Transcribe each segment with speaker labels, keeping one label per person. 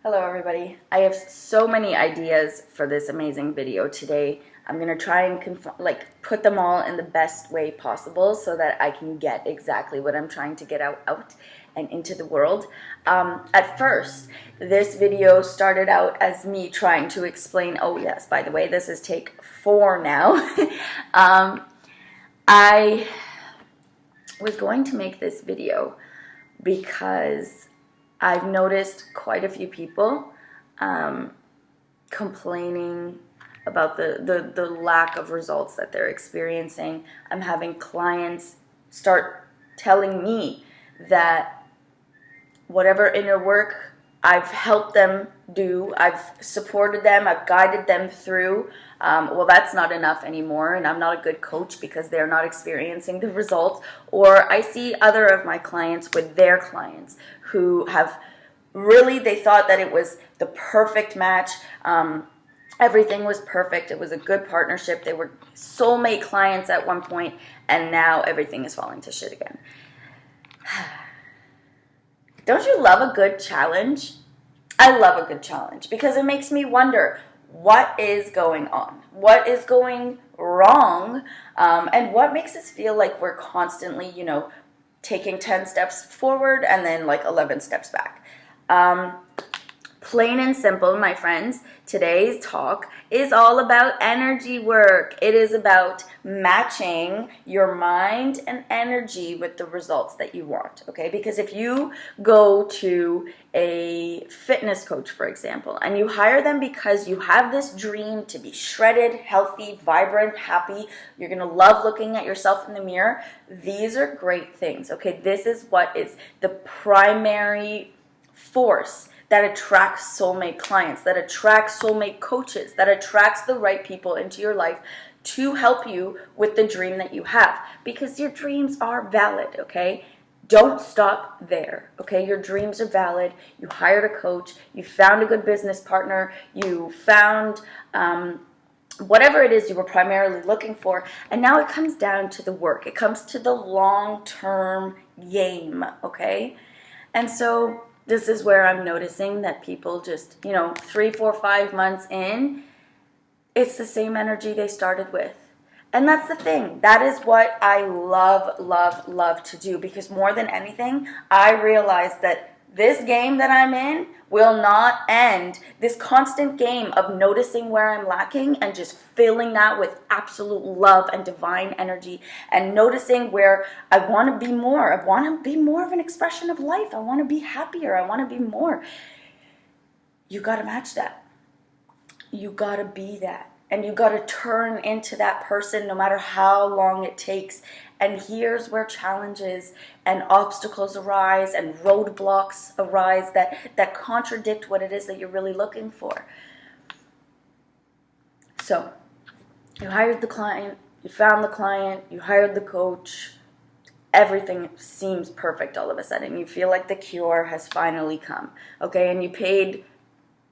Speaker 1: Hello everybody. I have so many ideas for this amazing video today. I'm going to try and put them all in the best way possible so that I can get exactly what I'm trying to get out and into the world. At first, this video started out as me trying to explain, oh yes, by the way, this is take 4 now. I was going to make this video because I've noticed quite a few people complaining about the lack of results that they're experiencing. I'm having clients start telling me that whatever inner work I've helped them do, I've supported them, I've guided them through, well, that's not enough anymore, and I'm not a good coach because they're not experiencing the results. Or I see other of my clients with their clients who have really, they thought that it was the perfect match. Everything was perfect. It was a good partnership. They were soulmate clients at one point, and now everything is falling to shit again. Don't you love a good challenge? I love a good challenge because it makes me wonder what is going on, what is going wrong, and what makes us feel like we're constantly, taking 10 steps forward and then like 11 steps back. Plain and simple, my friends, today's talk is all about energy work. It is about matching your mind and energy with the results that you want, okay? Because if you go to a fitness coach, for example, and you hire them because you have this dream to be shredded, healthy, vibrant, happy, you're going to love looking at yourself in the mirror, these are great things, okay? This is what is the primary force that attracts soulmate clients, that attracts soulmate coaches, that attracts the right people into your life to help you with the dream that you have. Because your dreams are valid, okay? Don't stop there, okay? Your dreams are valid. You hired a coach. You found a good business partner. You found whatever it is you were primarily looking for. And now it comes down to the work. It comes to the long-term game, okay? And so this is where I'm noticing that people just, 3, 4, 5 months in, it's the same energy they started with. And that's the thing. That is what I love, love, love to do. Because more than anything, I realize that this game that I'm in will not end. This constant game of noticing where I'm lacking and just filling that with absolute love and divine energy and noticing where I want to be more. I want to be more of an expression of life. I want to be happier. I want to be more. You got to match that. You got to be that. And you got to turn into that person no matter how long it takes. And here's where challenges and obstacles arise and roadblocks arise that contradict what it is that you're really looking for. So, you hired the client, you found the client, you hired the coach, everything seems perfect all of a sudden. You feel like the cure has finally come, okay? And you paid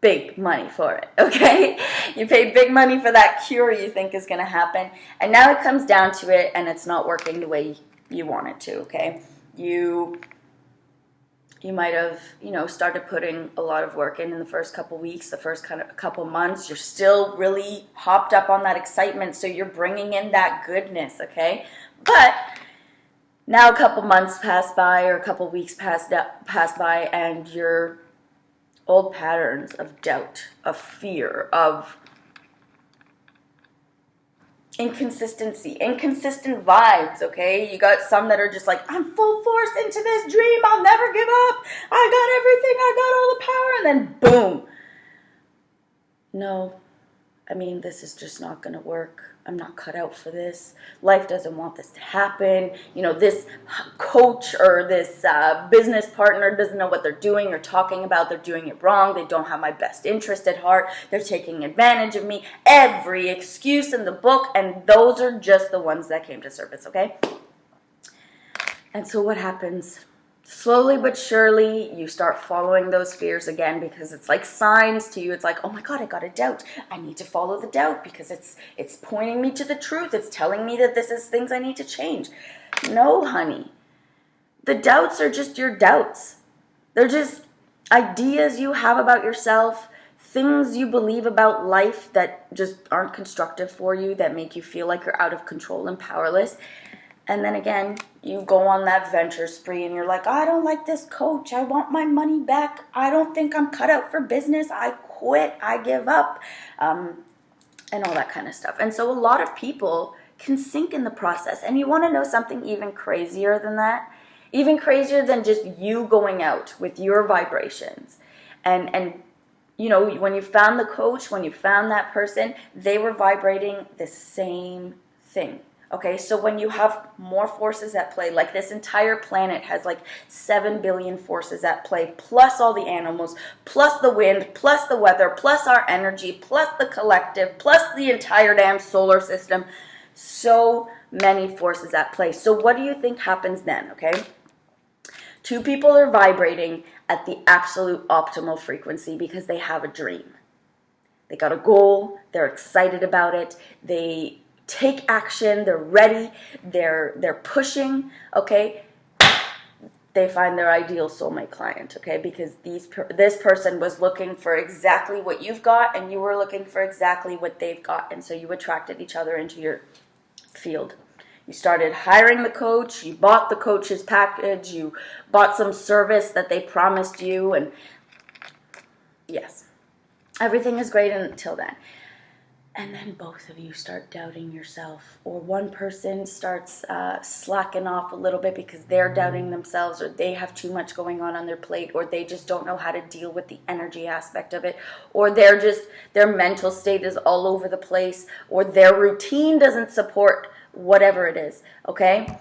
Speaker 1: big money for it, okay? You paid big money for that cure you think is going to happen, and now it comes down to it, and it's not working the way you want it to, okay? You might have, started putting a lot of work in the first couple weeks, the first couple months. You're still really hopped up on that excitement, so you're bringing in that goodness, okay? But now a couple months pass by or a couple weeks pass by, and you're old patterns of doubt, of fear, of inconsistency, inconsistent vibes, okay? You got some that are just like, I'm full force into this dream, I'll never give up, I got everything, I got all the power, and then boom. No, this is just not gonna work. I'm not cut out for this. Life doesn't want this to happen. This coach or this business partner doesn't know what they're doing or talking about. They're doing it wrong. They don't have my best interest at heart. They're taking advantage of me. Every excuse in the book, and those are just the ones that came to surface, okay? And so what happens? Slowly but surely, you start following those fears again because it's like signs to you. It's like, oh my God, I got a doubt. I need to follow the doubt because it's pointing me to the truth. It's telling me that this is things I need to change. No, honey. The doubts are just your doubts. They're just ideas you have about yourself, things you believe about life that just aren't constructive for you, that make you feel like you're out of control and powerless. And then again, you go on that venture spree and you're like, I don't like this coach. I want my money back. I don't think I'm cut out for business. I quit. I give up. And all that kind of stuff. And so a lot of people can sink in the process. And you want to know something even crazier than that? Even crazier than just you going out with your vibrations. And you know, when you found the coach, when you found that person, they were vibrating the same thing. Okay, so when you have more forces at play, like this entire planet has like 7 billion forces at play, plus all the animals, plus the wind, plus the weather, plus our energy, plus the collective, plus the entire damn solar system. So many forces at play. So what do you think happens then, okay? Two people are vibrating at the absolute optimal frequency because they have a dream. They got a goal, they're excited about it, they take action, they're ready, they're pushing, okay? They find their ideal soulmate client, okay? Because this person was looking for exactly what you've got, and you were looking for exactly what they've got, and so you attracted each other into your field. You started hiring the coach, you bought the coach's package, you bought some service that they promised you, and yes, everything is great until then. And then both of you start doubting yourself, or one person starts slacking off a little bit because they're doubting themselves, or they have too much going on their plate, or they just don't know how to deal with the energy aspect of it, or their mental state is all over the place, or their routine doesn't support whatever it is, okay?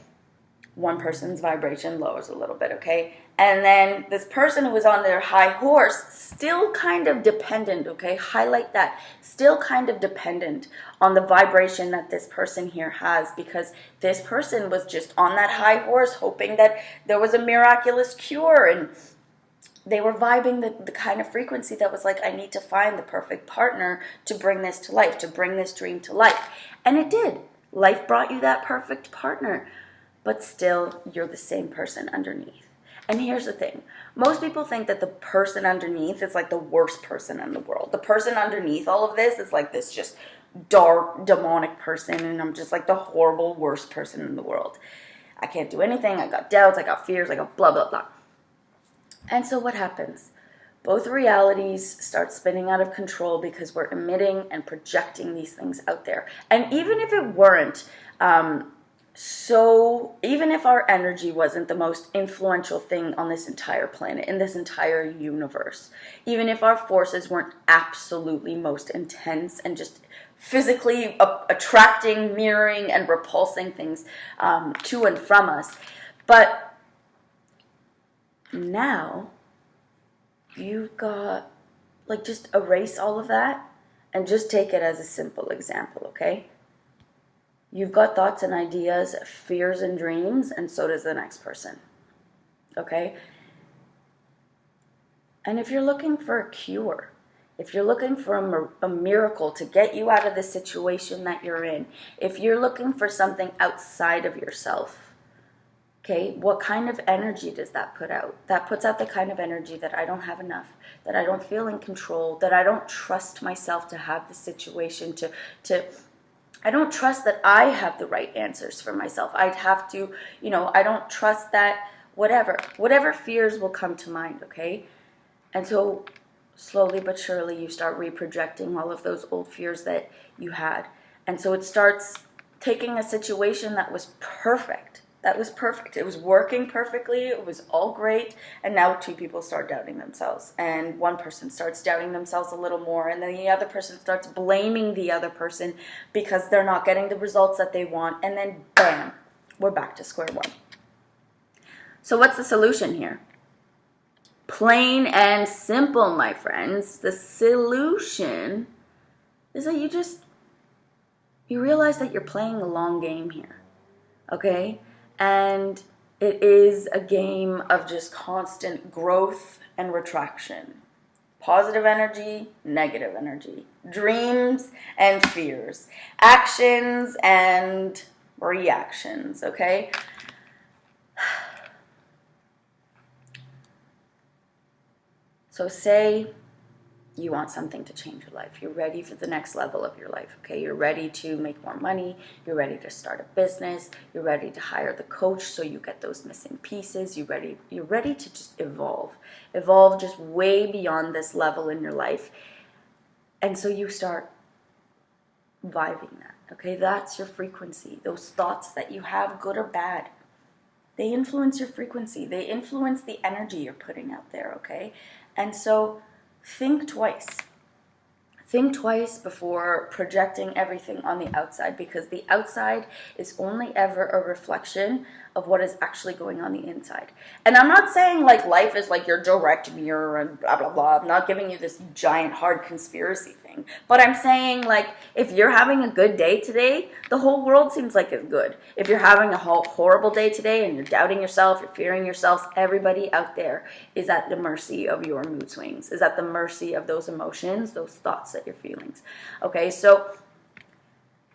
Speaker 1: One person's vibration lowers a little bit, okay? And then this person who was on their high horse, still kind of dependent, okay? Highlight that. Still kind of dependent on the vibration that this person here has, because this person was just on that high horse hoping that there was a miraculous cure, and they were vibing the kind of frequency that was like, I need to find the perfect partner to bring this to life, to bring this dream to life. And it did. Life brought you that perfect partner. But still, you're the same person underneath. And here's the thing. Most people think that the person underneath is like the worst person in the world. The person underneath all of this is like this just dark, demonic person, and I'm just like the horrible, worst person in the world. I can't do anything. I got doubts. I got fears. I got blah, blah, blah. And so what happens? Both realities start spinning out of control because we're emitting and projecting these things out there. And even if it weren't, so even if our energy wasn't the most influential thing on this entire planet, in this entire universe, even if our forces weren't absolutely most intense and just physically attracting, mirroring, and repulsing things to and from us, but now you've got, like, just erase all of that and just take it as a simple example, okay? You've got thoughts and ideas, fears and dreams, and so does the next person, okay? And if you're looking for a cure, if you're looking for a miracle to get you out of the situation that you're in, if you're looking for something outside of yourself, okay, what kind of energy does that put out? That puts out the kind of energy that I don't have enough, that I don't feel in control, that I don't trust myself to have the situation, I don't trust that I have the right answers for myself. I'd have to, I don't trust that whatever fears will come to mind, okay? And so slowly but surely you start reprojecting all of those old fears that you had. And so it starts taking a situation that was perfect. It was working perfectly. It was all great. And now two people start doubting themselves. And one person starts doubting themselves a little more. And then the other person starts blaming the other person because they're not getting the results that they want. And then, bam, we're back to square one. So what's the solution here? Plain and simple, my friends. The solution is that you realize that you're playing a long game here. Okay? And it is a game of just constant growth and retraction. Positive energy, negative energy. Dreams and fears. Actions and reactions, okay? So say you want something to change your life. You're ready for the next level of your life, okay? You're ready to make more money. You're ready to start a business. You're ready to hire the coach so you get those missing pieces. You're ready to just evolve. Evolve just way beyond this level in your life. And so you start vibing that, okay? That's your frequency. Those thoughts that you have, good or bad, they influence your frequency. They influence the energy you're putting out there, okay? And so think twice. Think twice before projecting everything on the outside, because the outside is only ever a reflection of what is actually going on the inside. And I'm not saying like life is like your direct mirror and blah, blah, blah. I'm not giving you this giant hard conspiracy thing. But I'm saying like if you're having a good day today, the whole world seems like it's good. If you're having a horrible day today and you're doubting yourself, you're fearing yourself, everybody out there is at the mercy of your mood swings, is at the mercy of those emotions, those thoughts that you're feeling. Okay, so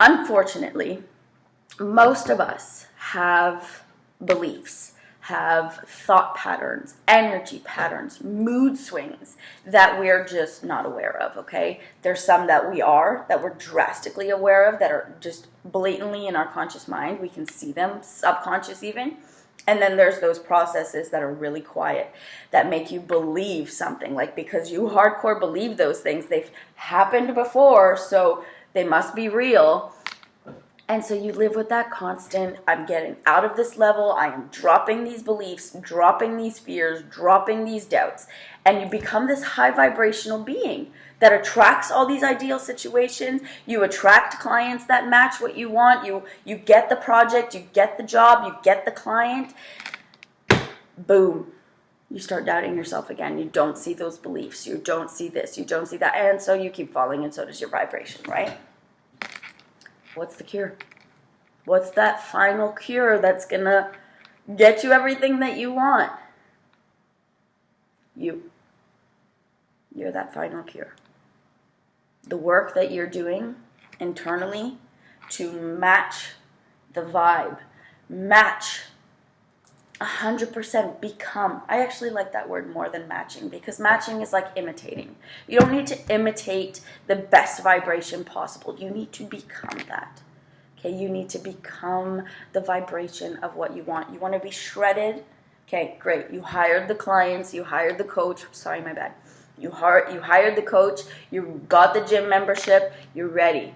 Speaker 1: unfortunately, most of us have beliefs, have thought patterns, energy patterns, mood swings that we're just not aware of, okay? There's some that we're drastically aware of, that are just blatantly in our conscious mind. We can see them, subconscious even. And then there's those processes that are really quiet, that make you believe something, like because you hardcore believe those things, they've happened before, so they must be real. And so you live with that constant, I'm getting out of this level, I am dropping these beliefs, dropping these fears, dropping these doubts. And you become this high vibrational being that attracts all these ideal situations. You attract clients that match what you want. You get the project, you get the job, you get the client. Boom. You start doubting yourself again. You don't see those beliefs. You don't see this. You don't see that. And so you keep falling, and so does your vibration, right? What's the cure? What's that final cure that's going to get you everything that you want? You're that final cure. The work that you're doing internally to match the vibe, match 100%, become. I actually like that word more than matching, because matching is like imitating. You don't need to imitate the best vibration possible. You need to become that. Okay, you need to become the vibration of what you want. You want to be shredded. Okay, great. You hired the clients, you hired the coach. Sorry, my bad. You hired the coach, you got the gym membership, you're ready.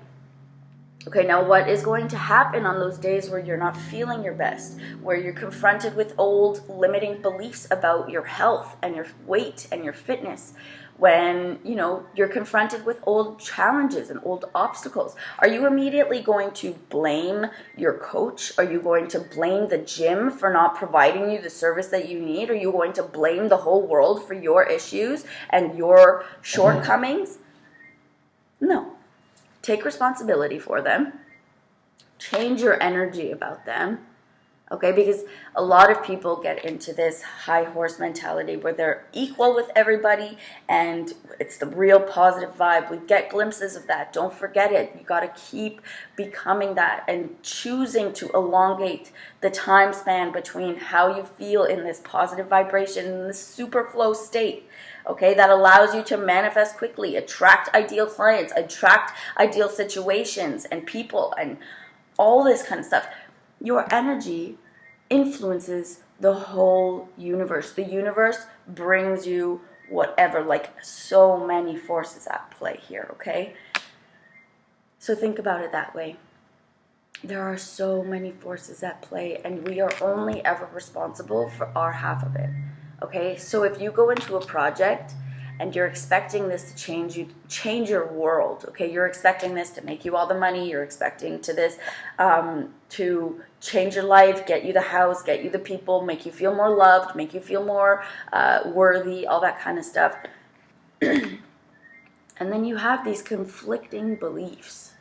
Speaker 1: Okay, now what is going to happen on those days where you're not feeling your best, where you're confronted with old limiting beliefs about your health and your weight and your fitness, when, you're confronted with old challenges and old obstacles? Are you immediately going to blame your coach? Are you going to blame the gym for not providing you the service that you need? Are you going to blame the whole world for your issues and your shortcomings? No. Take responsibility for them. Change your energy about them. Okay, because a lot of people get into this high horse mentality where they're equal with everybody and it's the real positive vibe. We get glimpses of that. Don't forget it. You got to keep becoming that and choosing to elongate the time span between how you feel in this positive vibration, in this super flow state. Okay, that allows you to manifest quickly, attract ideal clients, attract ideal situations and people and all this kind of stuff. Your energy influences the whole universe. The universe brings you whatever, like so many forces at play here, okay? So think about it that way. There are so many forces at play, and we are only ever responsible for our half of it, okay? So if you go into a project and you're expecting this to change your world, okay? You're expecting this to make you all the money. You're expecting to change your life, get you the house, get you the people, make you feel more loved, make you feel more worthy, all that kind of stuff. And then you have these conflicting beliefs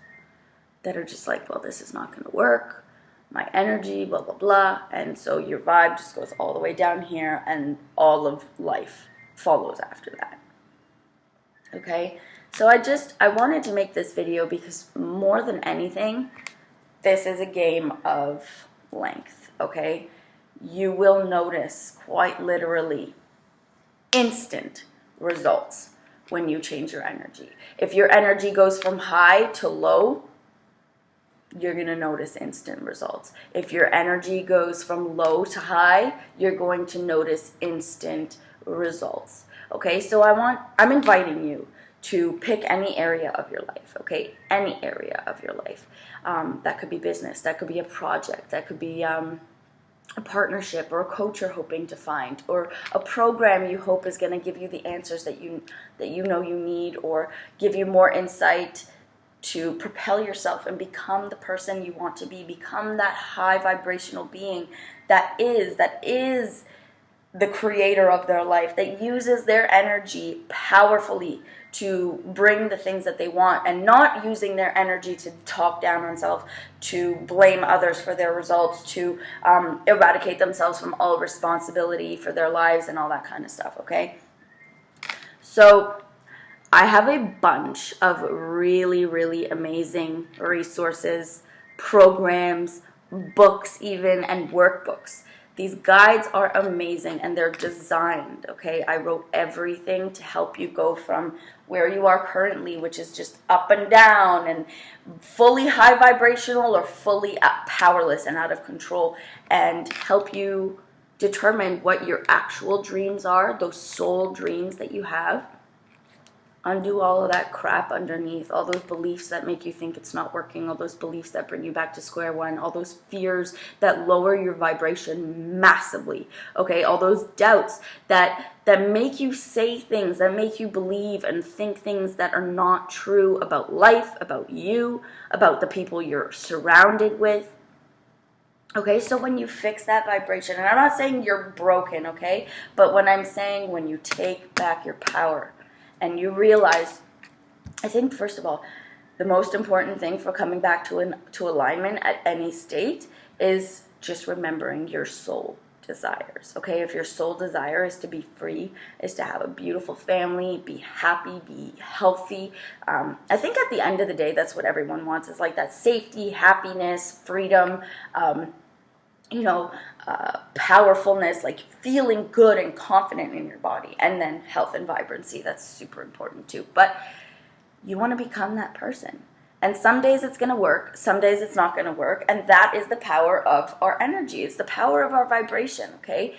Speaker 1: that are just like, well, this is not going to work. My energy, blah, blah, blah. And so your vibe just goes all the way down here, and all of life follows after that. Okay, so I wanted to make this video because more than anything, this is a game of length, okay? You will notice quite literally instant results when you change your energy. If your energy goes from high to low, you're going to notice instant results. If your energy goes from low to high, you're going to notice instant results. Okay, so I'm inviting you to pick any area of your life, okay? Any area of your life. That could be business, that could be a project, that could be a partnership or a coach you're hoping to find, or a program you hope is going to give you the answers that you know you need, or give you more insight to propel yourself and become the person you want to be, become that high vibrational being that is the creator of their life, that uses their energy powerfully to bring the things that they want, and not using their energy to talk down on themselves, to blame others for their results, to eradicate themselves from all responsibility for their lives and all that kind of stuff, okay? So I have a bunch of really, really amazing resources, programs, books even, and workbooks. These guides are amazing, and they're designed, okay? I wrote everything to help you go from where you are currently, which is just up and down and fully high vibrational, or fully powerless and out of control, and help you determine what your actual dreams are, those soul dreams that you have. Undo all of that crap underneath, all those beliefs that make you think it's not working, all those beliefs that bring you back to square one, all those fears that lower your vibration massively, okay? All those doubts that make you say things, that make you believe and think things that are not true about life, about you, about the people you're surrounded with. Okay, so when you fix that vibration, and I'm not saying you're broken, okay? But when I'm saying when you take back your power, and you realize, I think, first of all, the most important thing for coming back to alignment at any state is just remembering your soul desires, okay? If your soul desire is to be free, is to have a beautiful family, be happy, be healthy, I think at the end of the day, that's what everyone wants, is like that safety, happiness, freedom, powerfulness, like feeling good and confident in your body, and then health and vibrancy. That's super important too. But you want to become that person. And some days it's going to work, some days it's not going to work. And that is the power of our energy. It's the power of our vibration, okay?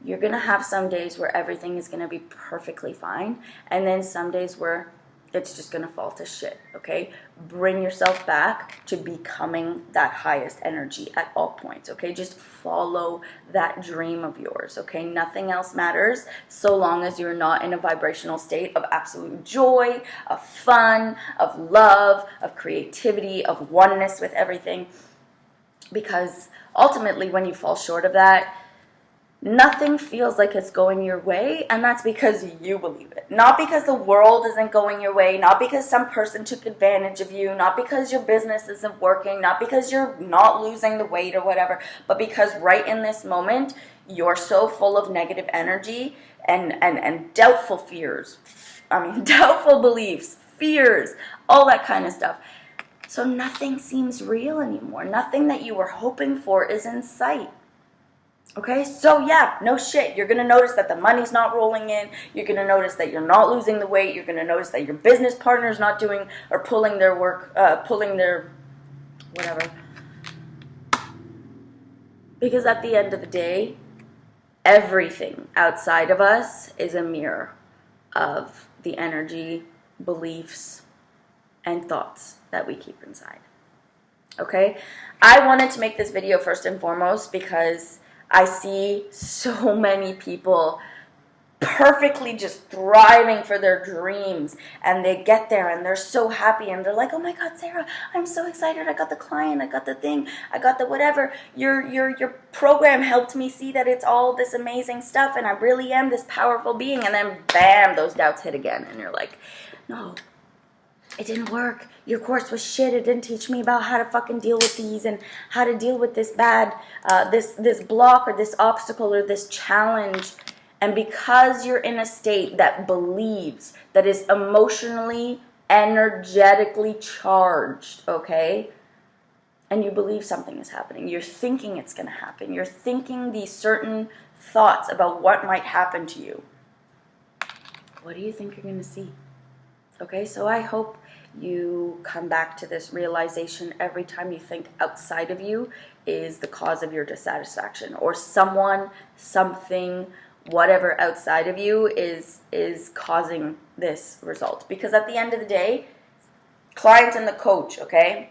Speaker 1: You're going to have some days where everything is going to be perfectly fine. And then some days where it's just going to fall to shit, okay? Bring yourself back to becoming that highest energy at all points, okay? Just follow that dream of yours, okay? Nothing else matters so long as you're not in a vibrational state of absolute joy, of fun, of love, of creativity, of oneness with everything. Because ultimately, when you fall short of that, nothing feels like it's going your way, and that's because you believe it. Not because the world isn't going your way, not because some person took advantage of you, not because your business isn't working, not because you're not losing the weight or whatever, but because right in this moment, you're so full of negative energy and doubtful fears. Doubtful beliefs, fears, all that kind of stuff. So nothing seems real anymore. Nothing that you were hoping for is in sight. Okay, so yeah, no shit. You're going to notice that the money's not rolling in. You're going to notice that you're not losing the weight. You're going to notice that your business partner's not doing or pulling their work, pulling their whatever. Because at the end of the day, everything outside of us is a mirror of the energy, beliefs, and thoughts that we keep inside. Okay, I wanted to make this video first and foremost because I see so many people perfectly just thriving for their dreams, and they get there and they're so happy and they're like, oh my God, Sarah, I'm so excited. I got the client, I got the thing, I got the whatever. Your program helped me see that it's all this amazing stuff and I really am this powerful being. And then bam, those doubts hit again and you're like, no, it didn't work. Your course was shit. It didn't teach me about how to fucking deal with these and how to deal with this bad, this block or this obstacle or this challenge. And because you're in a state that believes, that is emotionally, energetically charged, okay? And you believe something is happening. You're thinking it's going to happen. You're thinking these certain thoughts about what might happen to you. what do you think you're going to see? Okay, so I hope you come back to this realization every time you think outside of you is the cause of your dissatisfaction, or someone, something, whatever outside of you is causing this result. Because at the end of the day, client and the coach, okay,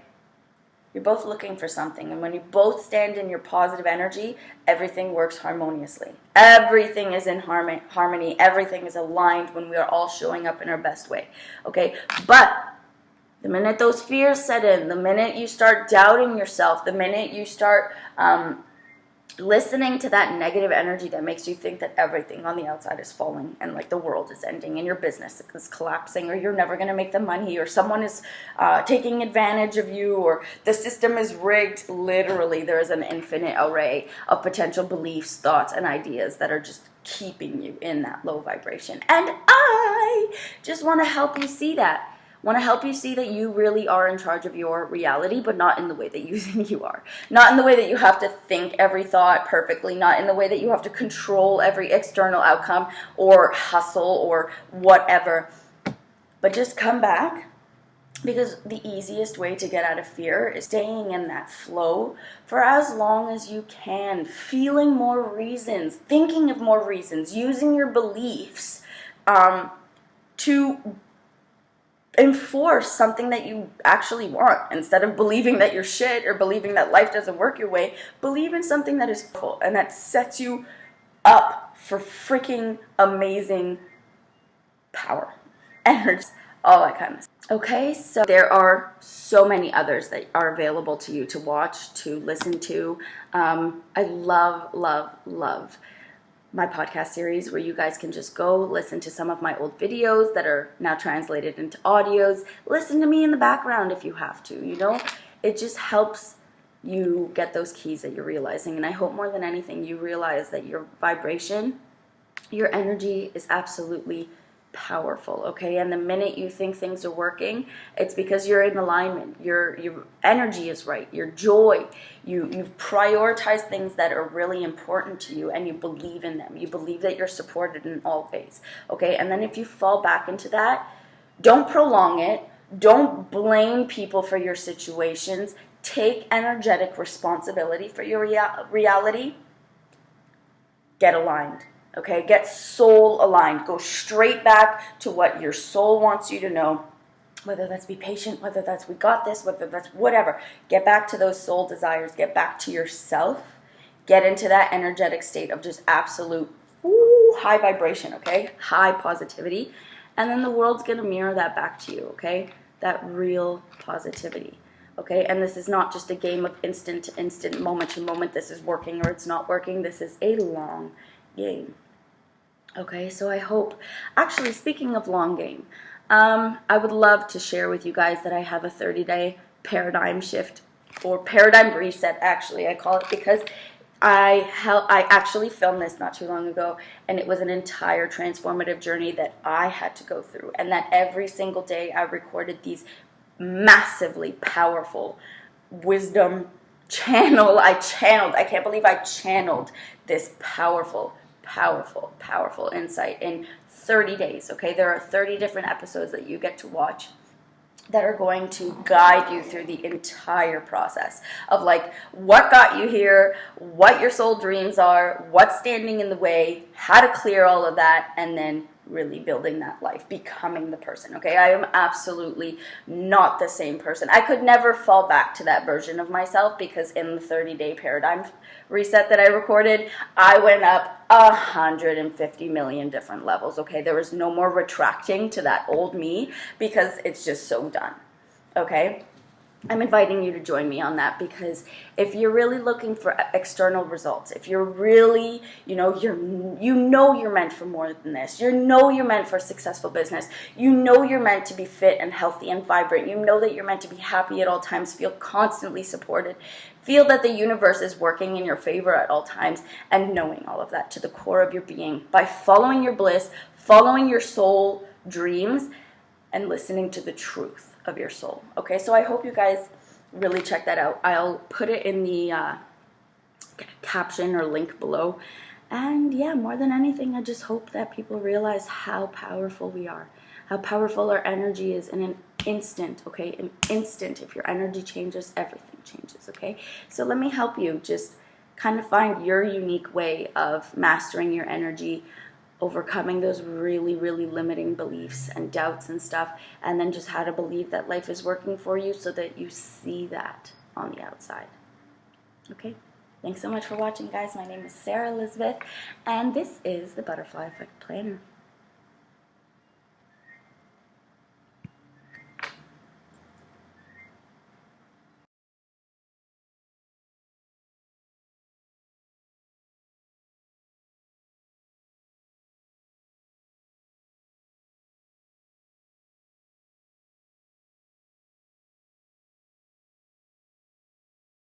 Speaker 1: you're both looking for something, and when you both stand in your positive energy, everything works harmoniously. Everything is in harmony. Everything is aligned when we are all showing up in our best way. Okay, but the minute those fears set in, the minute you start doubting yourself, the minute you start listening to that negative energy that makes you think that everything on the outside is falling and like the world is ending and your business is collapsing, or you're never going to make the money, or someone is taking advantage of you, or the system is rigged, literally there is an infinite array of potential beliefs, thoughts, and ideas that are just keeping you in that low vibration. And I just want to help you see that. Want to help you see that you really are in charge of your reality, but not in the way that you think you are. Not in the way that you have to think every thought perfectly, not in the way that you have to control every external outcome or hustle or whatever. But just come back, because the easiest way to get out of fear is staying in that flow for as long as you can, feeling more reasons, thinking of more reasons, using your beliefs to enforce something that you actually want. Instead of believing that you're shit or believing that life doesn't work your way, believe in something that is full and that sets you up for freaking amazing power, energy, all that kind of stuff. Okay, so there are so many others that are available to you to watch, to listen to. I love, love, love my podcast series where you guys can just go listen to some of my old videos that are now translated into audios. Listen to me in the background if you have to, you know? It just helps you get those keys that you're realizing. And I hope more than anything you realize that your vibration, your energy is absolutely powerful, okay? And the minute you think things are working, it's because you're in alignment. Your energy is right. Your joy, you've prioritized things that are really important to you, and you believe in them. You believe that you're supported in all ways, okay? And then if you fall back into that, don't prolong it. Don't blame people for your situations. Take energetic responsibility for your reality. Get aligned. Okay, get soul aligned. Go straight back to what your soul wants you to know. Whether that's be patient, whether that's we got this, whether that's whatever. Get back to those soul desires. Get back to yourself. Get into that energetic state of just absolute high vibration, okay? High positivity. And then the world's going to mirror that back to you, okay? That real positivity. Okay, and this is not just a game of instant to instant, moment to moment. This is working or it's not working. This is a long game. Okay, so I hope, actually speaking of long game, I would love to share with you guys that I have a 30-day paradigm shift, or paradigm reset, actually I call it, because I actually filmed this not too long ago, and it was an entire transformative journey that I had to go through, and that every single day I recorded these massively powerful wisdom I can't believe I channeled this powerful insight in 30 days, okay? There are 30 different episodes that you get to watch that are going to guide you through the entire process of like what got you here, what your soul dreams are, what's standing in the way, how to clear all of that, and then really building that life, becoming the person, okay? I am absolutely not the same person. I could never fall back to that version of myself, because in the 30-day paradigm reset that I recorded, I went up 150 million different levels, okay? There was no more retracting to that old me, because it's just so done, okay? I'm inviting you to join me on that, because if you're really looking for external results, if you're really, you're meant for more than this, you're meant for a successful business, you're meant to be fit and healthy and vibrant, that you're meant to be happy at all times, feel constantly supported, feel that the universe is working in your favor at all times, and knowing all of that to the core of your being by following your bliss, following your soul dreams, and listening to the truth of your soul. Okay, so I hope you guys really check that out. I'll put it in the caption or link below. And yeah, more than anything, I just hope that people realize how powerful we are, how powerful our energy is in an instant, okay? An instant. If your energy changes, everything changes, okay? So let me help you just kind of find your unique way of mastering your energy, overcoming those really, really limiting beliefs and doubts and stuff, and then just how to believe that life is working for you so that you see that on the outside. Okay? Thanks so much for watching, guys. My name is Sarah Elizabeth, and this is the Butterfly Effect Planner.